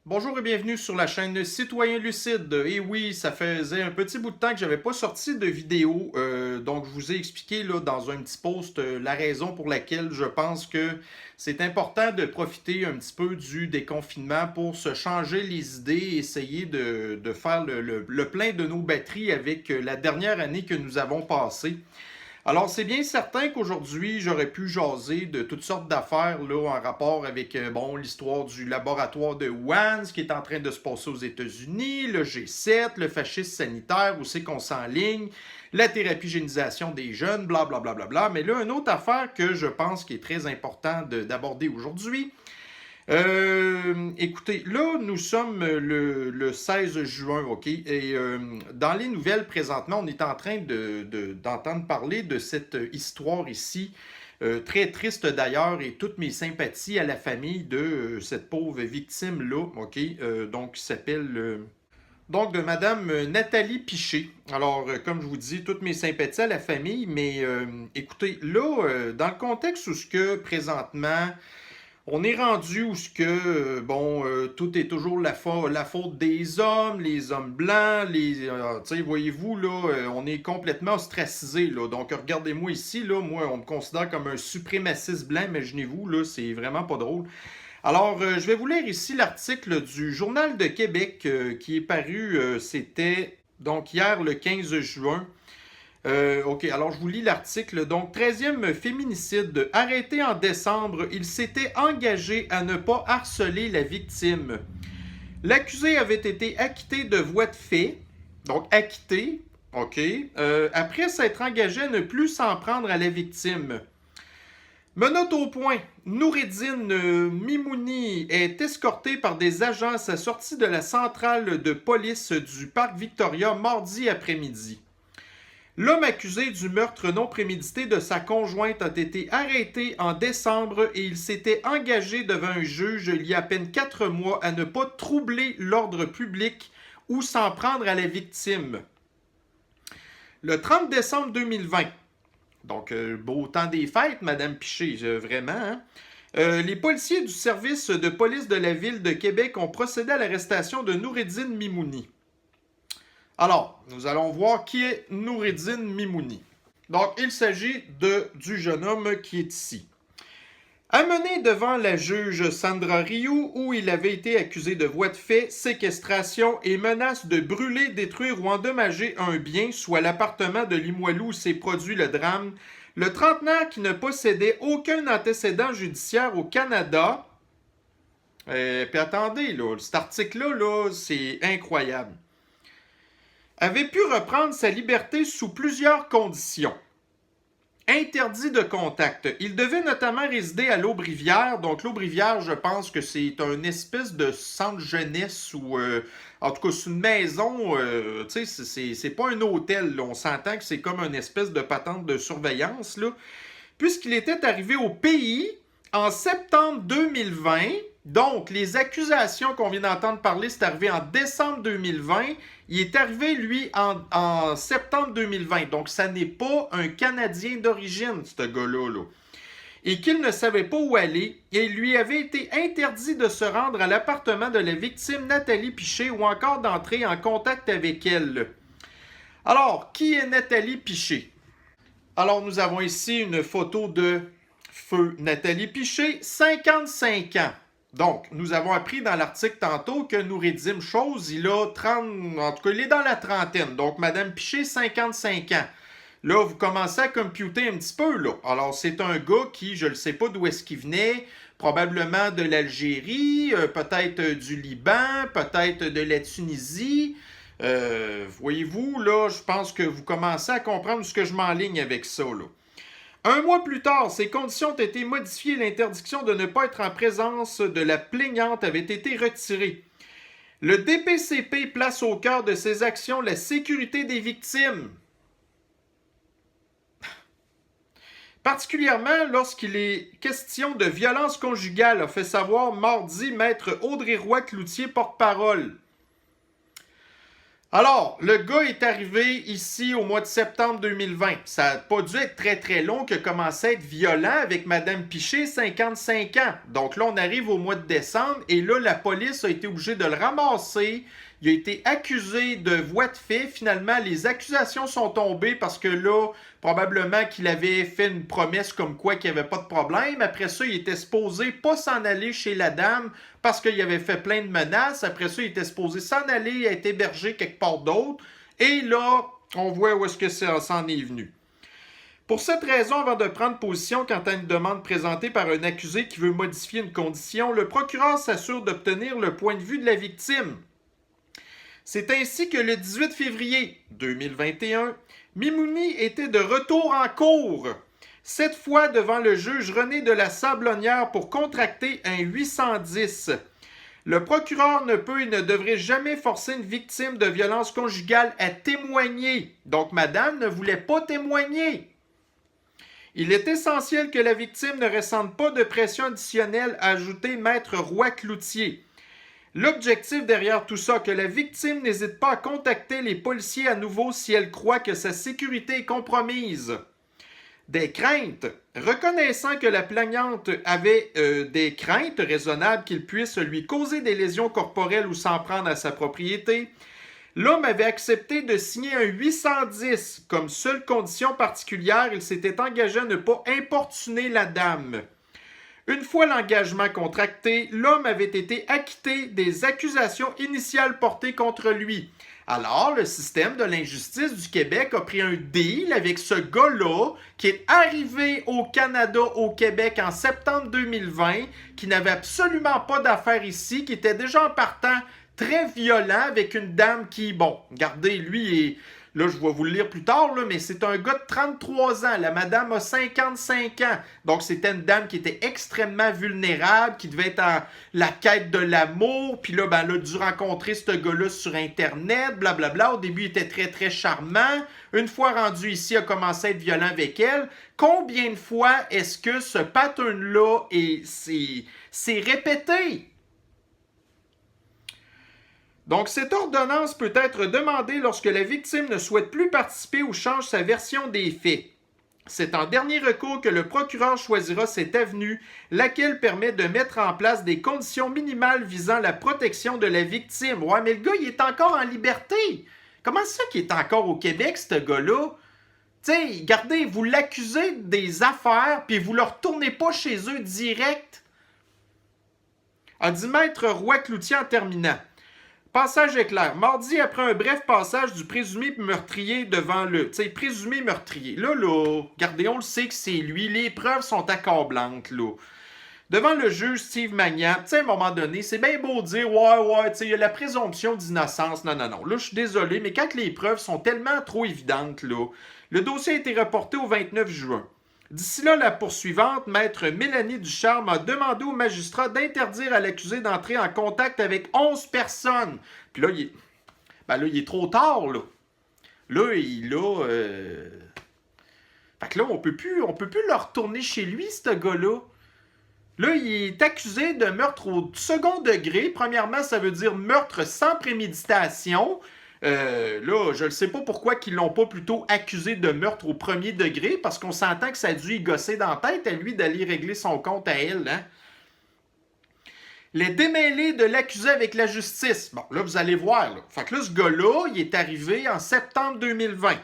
Bonjour et bienvenue sur la chaîne Citoyen Lucide. Et oui, ça faisait un petit bout de temps que j'avais pas sorti de vidéo, donc je vous ai expliqué là dans un petit post la raison pour laquelle je pense que c'est important de profiter un petit peu du déconfinement pour se changer les idées et essayer de faire le plein de nos batteries avec la dernière année que nous avons passée. Alors, c'est bien certain qu'aujourd'hui, j'aurais pu jaser de toutes sortes d'affaires là, en rapport avec bon, l'histoire du laboratoire de Wuhan, ce qui est en train de se passer aux États-Unis, le G7, le fascisme sanitaire, où c'est qu'on s'enligne, la thérapie génisation des jeunes, blablabla. Bla, bla, bla, bla. Mais là, une autre affaire que je pense qui est très important d'aborder aujourd'hui, écoutez, là, nous sommes le 16 juin, OK? Et dans les nouvelles, présentement, on est en train d'entendre parler de cette histoire ici, très triste d'ailleurs, et toutes mes sympathies à la famille de cette pauvre victime-là, OK? Donc, qui s'appelle... donc, de Madame Nathalie Piché. Alors, comme je vous dis, toutes mes sympathies à la famille, mais écoutez, là, dans le contexte où ce que présentement on est rendu où ce que, bon, tout est toujours la faute des hommes, les hommes blancs, tu sais, voyez-vous, là, on est complètement ostracisé, là. Donc, regardez-moi ici, là, moi, on me considère comme un suprémaciste blanc, imaginez-vous, là, c'est vraiment pas drôle. Alors, je vais vous lire ici l'article du Journal de Québec qui est paru, c'était donc hier le 15 juin. OK, alors je vous lis l'article. Donc, 13e féminicide. Arrêté en décembre, il s'était engagé à ne pas harceler la victime. L'accusé avait été acquitté de voies de fait. Donc, acquitté, OK, après s'être engagé à ne plus s'en prendre à la victime. Menotte au point, Noureddine Mimouni est escorté par des agents à sa sortie de la centrale de police du parc Victoria mardi après-midi. L'homme accusé du meurtre non prémédité de sa conjointe a été arrêté en décembre et il s'était engagé devant un juge il y a à peine 4 mois à ne pas troubler l'ordre public ou s'en prendre à la victime. Le 30 décembre 2020, donc beau temps des fêtes, Madame Piché, vraiment, hein? Les policiers du service de police de la ville de Québec ont procédé à l'arrestation de Noureddine Mimouni. Alors, nous allons voir qui est Noureddine Mimouni. Donc, il s'agit du jeune homme qui est ici. Amené devant la juge Sandra Rioux, où il avait été accusé de voies de fait, séquestration et menace de brûler, détruire ou endommager un bien, soit l'appartement de Limoilou où s'est produit le drame, le trentenaire qui ne possédait aucun antécédent judiciaire au Canada. Puis attendez, là, cet article-là, là, c'est incroyable. Avait pu reprendre sa liberté sous plusieurs conditions. Interdit de contact. Il devait notamment résider à l'Aubrivière. Donc, l'Aubrivière, je pense que c'est un espèce de centre jeunesse ou, en tout cas, c'est une maison. Tu sais, c'est pas un hôtel. Là. On s'entend que c'est comme une espèce de patente de surveillance. Là. Puisqu'il était arrivé au pays en septembre 2020. Donc, les accusations qu'on vient d'entendre parler, c'est arrivé en décembre 2020. Il est arrivé, lui, en septembre 2020. Donc, ça n'est pas un Canadien d'origine, ce gars-là. Là. Et qu'il ne savait pas où aller. Et il lui avait été interdit de se rendre à l'appartement de la victime Nathalie Piché ou encore d'entrer en contact avec elle. Alors, qui est Nathalie Piché? Alors, nous avons ici une photo de feu Nathalie Piché, 55 ans. Donc, nous avons appris dans l'article tantôt que Noureddine Chose, il a 30, en tout cas, il est dans la trentaine. Donc, Madame Piché, 55 ans. Là, vous commencez à computer un petit peu, là. Alors, c'est un gars qui, je ne sais pas d'où est-ce qu'il venait, probablement de l'Algérie, peut-être du Liban, peut-être de la Tunisie. Voyez-vous, là, je pense que vous commencez à comprendre ce que je m'enligne avec ça, là. Un mois plus tard, ces conditions ont été modifiées et l'interdiction de ne pas être en présence de la plaignante avait été retirée. Le DPCP place au cœur de ses actions la sécurité des victimes, particulièrement lorsqu'il est question de violence conjugale, a fait savoir mardi maître Audrey Roy-Cloutier, porte-parole. Alors, le gars est arrivé ici au mois de septembre 2020. Ça n'a pas dû être très très long qu'il a commencé à être violent avec Madame Piché, 55 ans. Donc là, on arrive au mois de décembre et là, la police a été obligée de le ramasser. Il a été accusé de voie de fait. Finalement, les accusations sont tombées parce que là, probablement qu'il avait fait une promesse comme quoi qu'il n'y avait pas de problème. Après ça, il était supposé pas s'en aller chez la dame parce qu'il avait fait plein de menaces. Après ça, il était supposé s'en aller, être hébergé quelque part d'autre. Et là, on voit où est-ce que ça s'en est venu. Pour cette raison, avant de prendre position quant à une demande présentée par un accusé qui veut modifier une condition, le procureur s'assure d'obtenir le point de vue de la victime. C'est ainsi que le 18 février 2021, Mimouni était de retour en cour, cette fois devant le juge René de la Sablonnière pour contracter un 810. Le procureur ne peut et ne devrait jamais forcer une victime de violence conjugale à témoigner. Donc, madame ne voulait pas témoigner. Il est essentiel que la victime ne ressente pas de pression additionnelle, a ajouté Maître Roy-Cloutier. L'objectif derrière tout ça, que la victime n'hésite pas à contacter les policiers à nouveau si elle croit que sa sécurité est compromise. Des craintes. Reconnaissant que la plaignante avait des craintes raisonnables qu'il puisse lui causer des lésions corporelles ou s'en prendre à sa propriété, l'homme avait accepté de signer un 810. Comme seule condition particulière, il s'était engagé à ne pas importuner la dame. Une fois l'engagement contracté, l'homme avait été acquitté des accusations initiales portées contre lui. Alors, le système de l'injustice du Québec a pris un deal avec ce gars-là qui est arrivé au Canada, au Québec en septembre 2020, qui n'avait absolument pas d'affaires ici, qui était déjà en partant très violent avec une dame qui, bon, regardez, lui est... Là, je vais vous le lire plus tard, là, mais c'est un gars de 33 ans. La madame a 55 ans. Donc, c'était une dame qui était extrêmement vulnérable, qui devait être en la quête de l'amour. Puis là, ben, elle a dû rencontrer ce gars-là sur Internet, blablabla. Au début, il était très, très charmant. Une fois rendu ici, il a commencé à être violent avec elle. Combien de fois est-ce que ce pattern-là s'est répété? Donc, cette ordonnance peut être demandée lorsque la victime ne souhaite plus participer ou change sa version des faits. C'est en dernier recours que le procureur choisira cette avenue, laquelle permet de mettre en place des conditions minimales visant la protection de la victime. Ouais, mais le gars, il est encore en liberté. Comment ça qu'il est encore au Québec, ce gars-là? Tu sais, regardez, vous l'accusez des affaires, puis vous ne le retournez pas chez eux direct. A dit Maître Roy-Cloutier en terminant. Passage éclair. Mardi, après un bref passage du présumé meurtrier devant le... Tu sais, présumé meurtrier. Là, regardez, on le sait que c'est lui. Les preuves sont accablantes, là. Devant le juge Steve Magnan, tu sais, à un moment donné, c'est bien beau de dire, ouais, tu sais, il y a la présomption d'innocence. Non. Là, je suis désolé, mais quand les preuves sont tellement trop évidentes, là, le dossier a été reporté au 29 juin. D'ici là, la poursuivante, maître Mélanie Ducharme, a demandé au magistrat d'interdire à l'accusé d'entrer en contact avec 11 personnes. Puis là, il est trop tard, là. Là, Fait que là, on peut plus le retourner chez lui, ce gars-là. Là, il est accusé de meurtre au second degré. Premièrement, ça veut dire meurtre sans préméditation. Là, je ne sais pas pourquoi ils l'ont pas plutôt accusé de meurtre au premier degré, parce qu'on s'entend que ça a dû y gosser dans la tête à lui d'aller régler son compte à elle. Hein? Les démêlés de l'accusé avec la justice. Bon, là, vous allez voir. Là. Fait que là, ce gars-là, il est arrivé en septembre 2020.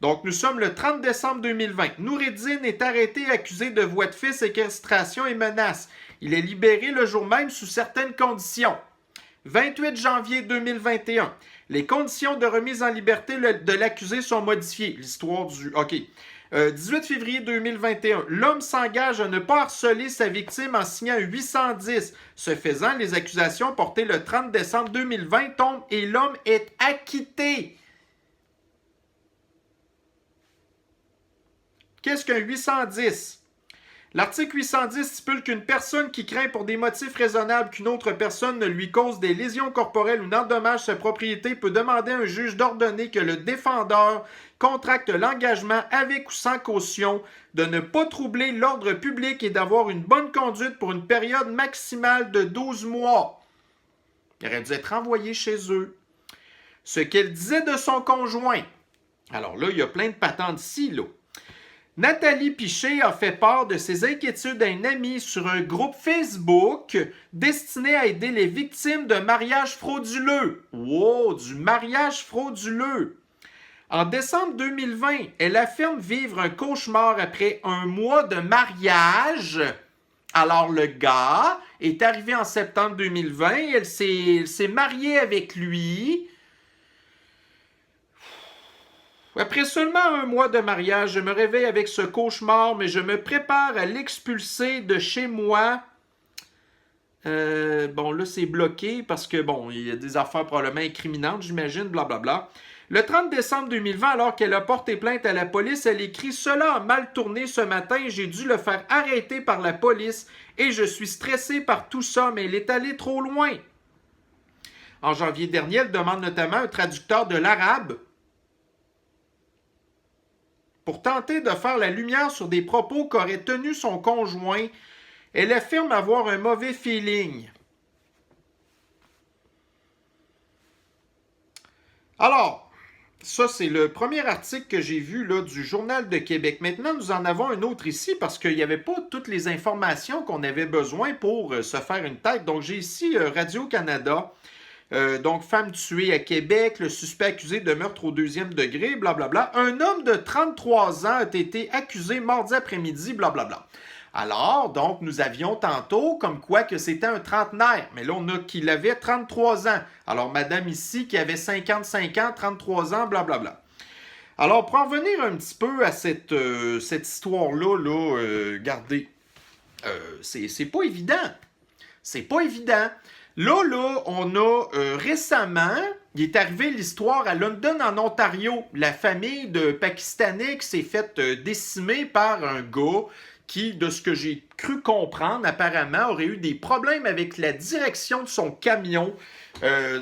Donc, nous sommes le 30 décembre 2020. Noureddin est arrêté et accusé de voie de fait, séquestration et menaces. Il est libéré le jour même sous certaines conditions. 28 janvier 2021. Les conditions de remise en liberté de l'accusé sont modifiées. L'histoire du... OK. 18 février 2021. L'homme s'engage à ne pas harceler sa victime en signant un 810. Ce faisant, les accusations portées le 30 décembre 2020 tombent et l'homme est acquitté. Qu'est-ce qu'un 810? L'article 810 stipule qu'une personne qui craint pour des motifs raisonnables qu'une autre personne ne lui cause des lésions corporelles ou n'endommage sa propriété peut demander à un juge d'ordonner que le défendeur contracte l'engagement avec ou sans caution de ne pas troubler l'ordre public et d'avoir une bonne conduite pour une période maximale de 12 mois. Il aurait dû être envoyé chez eux. ce qu'elle disait de son conjoint. Alors là, il y a plein de patentes ici, là. Nathalie Piché a fait part de ses inquiétudes à une amie sur un groupe Facebook destiné à aider les victimes de mariages frauduleux. Wow, du mariage frauduleux! En décembre 2020, elle affirme vivre un cauchemar après un mois de mariage. Alors, le gars est arrivé en septembre 2020, elle s'est mariée avec lui. Après seulement un mois de mariage, je me réveille avec ce cauchemar, mais je me prépare à l'expulser de chez moi. Bon, là, c'est bloqué parce que, bon, il y a des affaires probablement incriminantes, j'imagine, blablabla. Le 30 décembre 2020, alors qu'elle a porté plainte à la police, elle écrit « Cela a mal tourné ce matin, j'ai dû le faire arrêter par la police et je suis stressée par tout ça, mais elle est allée trop loin. » En janvier dernier, elle demande notamment un traducteur de l'arabe pour tenter de faire la lumière sur des propos qu'aurait tenus son conjoint. Elle affirme avoir un mauvais feeling. Alors, ça, c'est le premier article que j'ai vu là, du Journal de Québec. Maintenant, nous en avons un autre ici parce qu'il n'y avait pas toutes les informations qu'on avait besoin pour se faire une tête. Donc, j'ai ici Radio-Canada. Donc, femme tuée à Québec, le suspect accusé de meurtre au 2e degré, blablabla. Un homme de 33 ans a été accusé mardi après-midi, blablabla. Alors, donc, nous avions tantôt comme quoi que c'était un trentenaire, mais là, on a qu'il avait 33 ans. Alors, madame ici qui avait 55 ans, 33 ans, blablabla. Alors, pour en revenir un petit peu à cette histoire-là, regardez, c'est pas évident. C'est pas évident. Là, on a récemment, il est arrivé l'histoire à London, en Ontario. La famille de Pakistanais qui s'est faite décimer par un gars qui, de ce que j'ai cru comprendre, apparemment, aurait eu des problèmes avec la direction de son camion.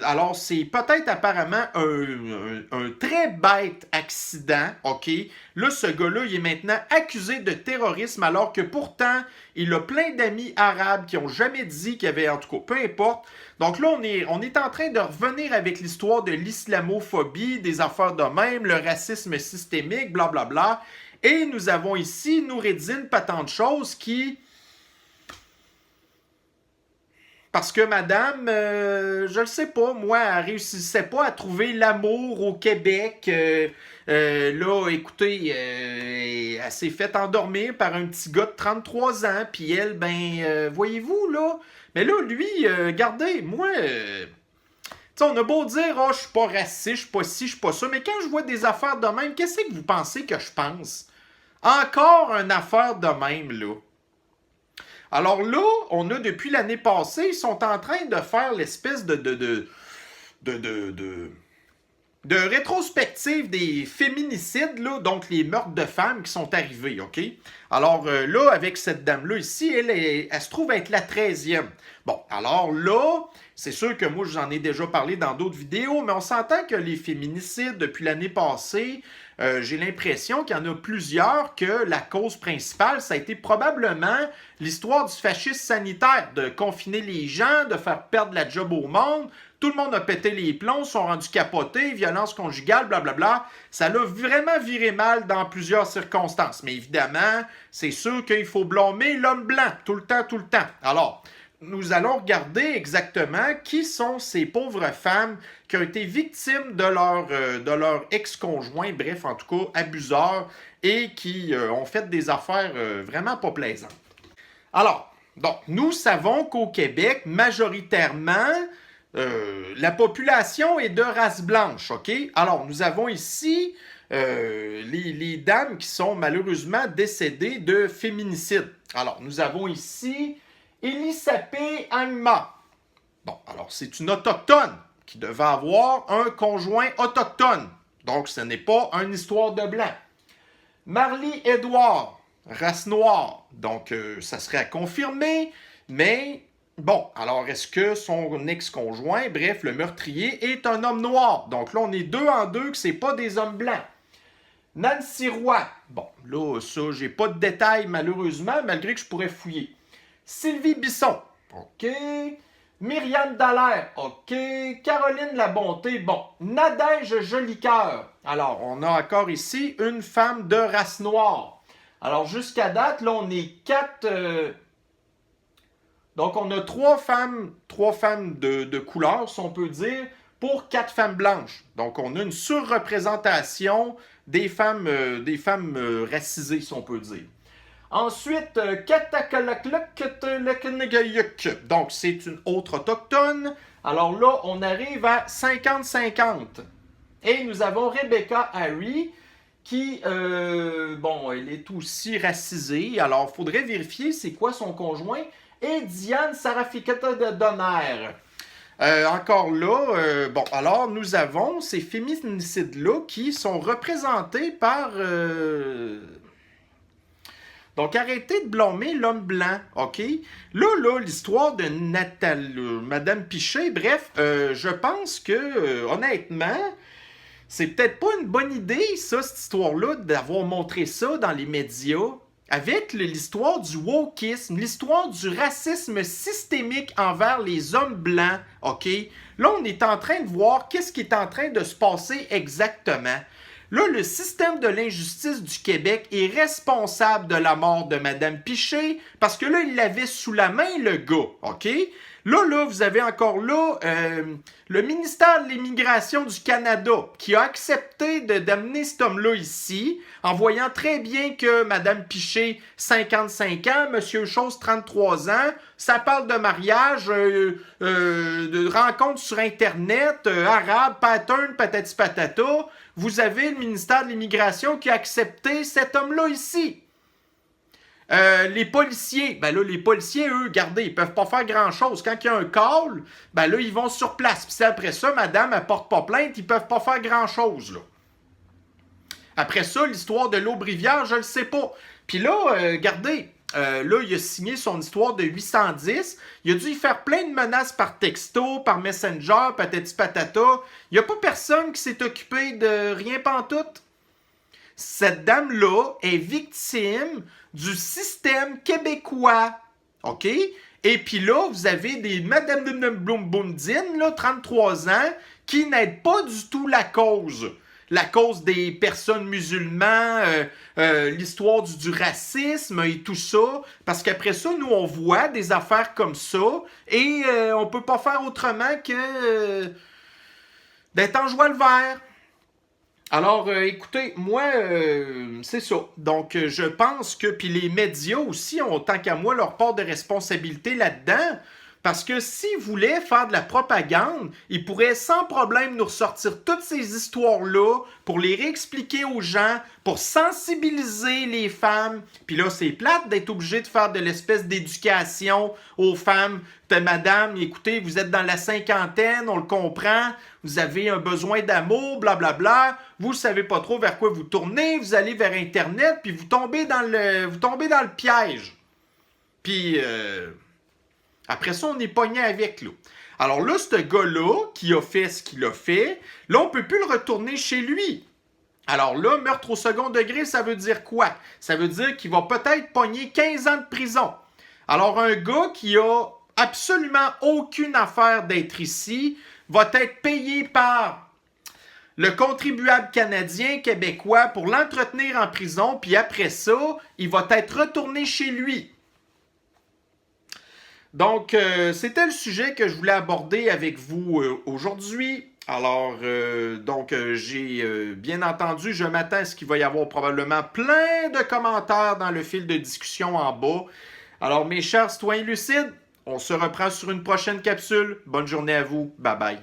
Alors, c'est peut-être apparemment un très bête accident, OK? Là, ce gars-là, il est maintenant accusé de terrorisme, alors que pourtant, il a plein d'amis arabes qui n'ont jamais dit qu'il y avait, en tout cas, peu importe. Donc là, on est en train de revenir avec l'histoire de l'islamophobie, des affaires de même, le racisme systémique, blablabla. Et nous avons ici Noureddine, pas tant de choses, qui... Parce que madame, je ne sais pas, moi, elle réussissait pas à trouver l'amour au Québec. Là, écoutez, elle s'est faite endormir par un petit gars de 33 ans. Puis elle, voyez-vous, là. Mais là, lui, regardez, moi... on a beau dire, oh, je suis pas raciste, je suis pas ci, je suis pas ça, mais quand je vois des affaires de même, qu'est-ce que vous pensez que je pense? Encore une affaire de même, là. Alors là, on a depuis l'année passée, ils sont en train de faire l'espèce de rétrospective des féminicides, là, donc les meurtres de femmes qui sont arrivés, OK? Alors là, avec cette dame-là ici, elle se trouve être la 13e. Bon, alors là, c'est sûr que moi, je vous en ai déjà parlé dans d'autres vidéos, mais on s'entend que les féminicides, depuis l'année passée, j'ai l'impression qu'il y en a plusieurs que la cause principale, ça a été probablement l'histoire du fascisme sanitaire, de confiner les gens, de faire perdre la job au monde. Tout le monde a pété les plombs, sont rendus capotés, violence conjugale, blablabla. Ça l'a vraiment viré mal dans plusieurs circonstances. Mais évidemment, c'est sûr qu'il faut blâmer l'homme blanc, tout le temps, tout le temps. Alors, nous allons regarder exactement qui sont ces pauvres femmes qui ont été victimes de leur ex-conjoint, bref, en tout cas, abuseurs, et qui ont fait des affaires vraiment pas plaisantes. Alors, donc, nous savons qu'au Québec, majoritairement, la population est de race blanche, OK? Alors, nous avons ici les dames qui sont malheureusement décédées de féminicide. Alors, nous avons ici Elisapé Angma. Bon, alors c'est une autochtone qui devait avoir un conjoint autochtone. Donc, ce n'est pas une histoire de blanc. Marlie Edouard, race noire. Donc, ça serait à confirmer, mais bon, alors est-ce que son ex-conjoint, bref, le meurtrier, est un homme noir? Donc là, on est deux en deux que c'est pas des hommes blancs. Nancy Roy. Bon, là, ça, j'ai pas de détails malheureusement, malgré que je pourrais fouiller. Sylvie Bisson. OK. Myriam Dallaire, OK. Caroline La Bonté, bon. Nadège Jolicoeur. Alors, on a encore ici une femme de race noire. Alors, jusqu'à date, là, on est 4... Donc, on a trois femmes de couleur, si on peut dire, pour 4 femmes blanches. Donc, on a une surreprésentation des femmes racisées, si on peut dire. Ensuite, donc c'est une autre autochtone. Alors là, on arrive à 50-50. Et nous avons Rebecca Harry, qui, bon, elle est aussi racisée. Alors, il faudrait vérifier c'est quoi son conjoint. Et Diane Sarafikata de Donner. Encore là, bon, alors nous avons ces féminicides-là qui sont représentés par... Donc, arrêtez de blâmer l'homme blanc, OK? Là, l'histoire de Madame Piché, bref, je pense que, honnêtement, c'est peut-être pas une bonne idée, ça, cette histoire-là, d'avoir montré ça dans les médias, avec l'histoire du wokisme, l'histoire du racisme systémique envers les hommes blancs, OK? Là, on est en train de voir qu'est-ce qui est en train de se passer exactement. Là, le système de l'injustice du Québec est responsable de la mort de Mme Piché parce que là, il l'avait sous la main, le gars, OK? Là, vous avez encore là le ministère de l'Immigration du Canada qui a accepté d'amener cet homme-là ici en voyant très bien que Mme Piché, 55 ans, M. Chose, 33 ans, ça parle de mariage, de rencontres sur Internet, arabe, pattern, patati patata. Vous avez le ministère de l'Immigration qui a accepté cet homme-là ici. Les policiers, ben là, les policiers, eux, regardez, ils peuvent pas faire grand-chose. Quand il y a un call, ben là, ils vont sur place. Puis après ça, madame, elle porte pas plainte, ils peuvent pas faire grand-chose, là. Après ça, l'histoire de l'Aubrivière, je le sais pas. Puis là, regardez, là, il a signé son histoire de 810. Il a dû y faire plein de menaces par texto, par messenger, patati patata. Il n'y a pas personne qui s'est occupé de rien pantoute. Cette dame-là est victime du système québécois. OK? Et puis là, vous avez des Madame Blum-Boundine, là, 33 ans, qui n'aident pas du tout la cause. La cause des personnes musulmanes, l'histoire du racisme et tout ça. Parce qu'après ça, nous, on voit des affaires comme ça et on peut pas faire autrement que d'être en joie le vert. Alors, écoutez, moi, c'est ça. Donc, je pense que, puis les médias aussi ont, tant qu'à moi, leur part de responsabilité là-dedans. Parce que s'ils voulaient faire de la propagande, ils pourraient sans problème nous ressortir toutes ces histoires-là pour les réexpliquer aux gens, pour sensibiliser les femmes. Puis là, c'est plate d'être obligé de faire de l'espèce d'éducation aux femmes. Madame, écoutez, vous êtes dans la cinquantaine, on le comprend, vous avez un besoin d'amour, blablabla, vous ne savez pas trop vers quoi vous tournez, vous allez vers Internet, puis vous tombez dans le piège. Puis... après ça, on est pogné avec, là. Alors là, ce gars-là, qui a fait ce qu'il a fait, là, on ne peut plus le retourner chez lui. Alors là, meurtre au second degré, ça veut dire quoi? Ça veut dire qu'il va peut-être pogner 15 ans de prison. Alors, un gars qui a absolument aucune affaire d'être ici va être payé par le contribuable canadien, québécois, pour l'entretenir en prison, puis après ça, il va être retourné chez lui. Donc, c'était le sujet que je voulais aborder avec vous aujourd'hui. Alors, j'ai bien entendu, je m'attends à ce qu'il va y avoir probablement plein de commentaires dans le fil de discussion en bas. Alors, mes chers citoyens lucides, on se reprend sur une prochaine capsule. Bonne journée à vous. Bye bye.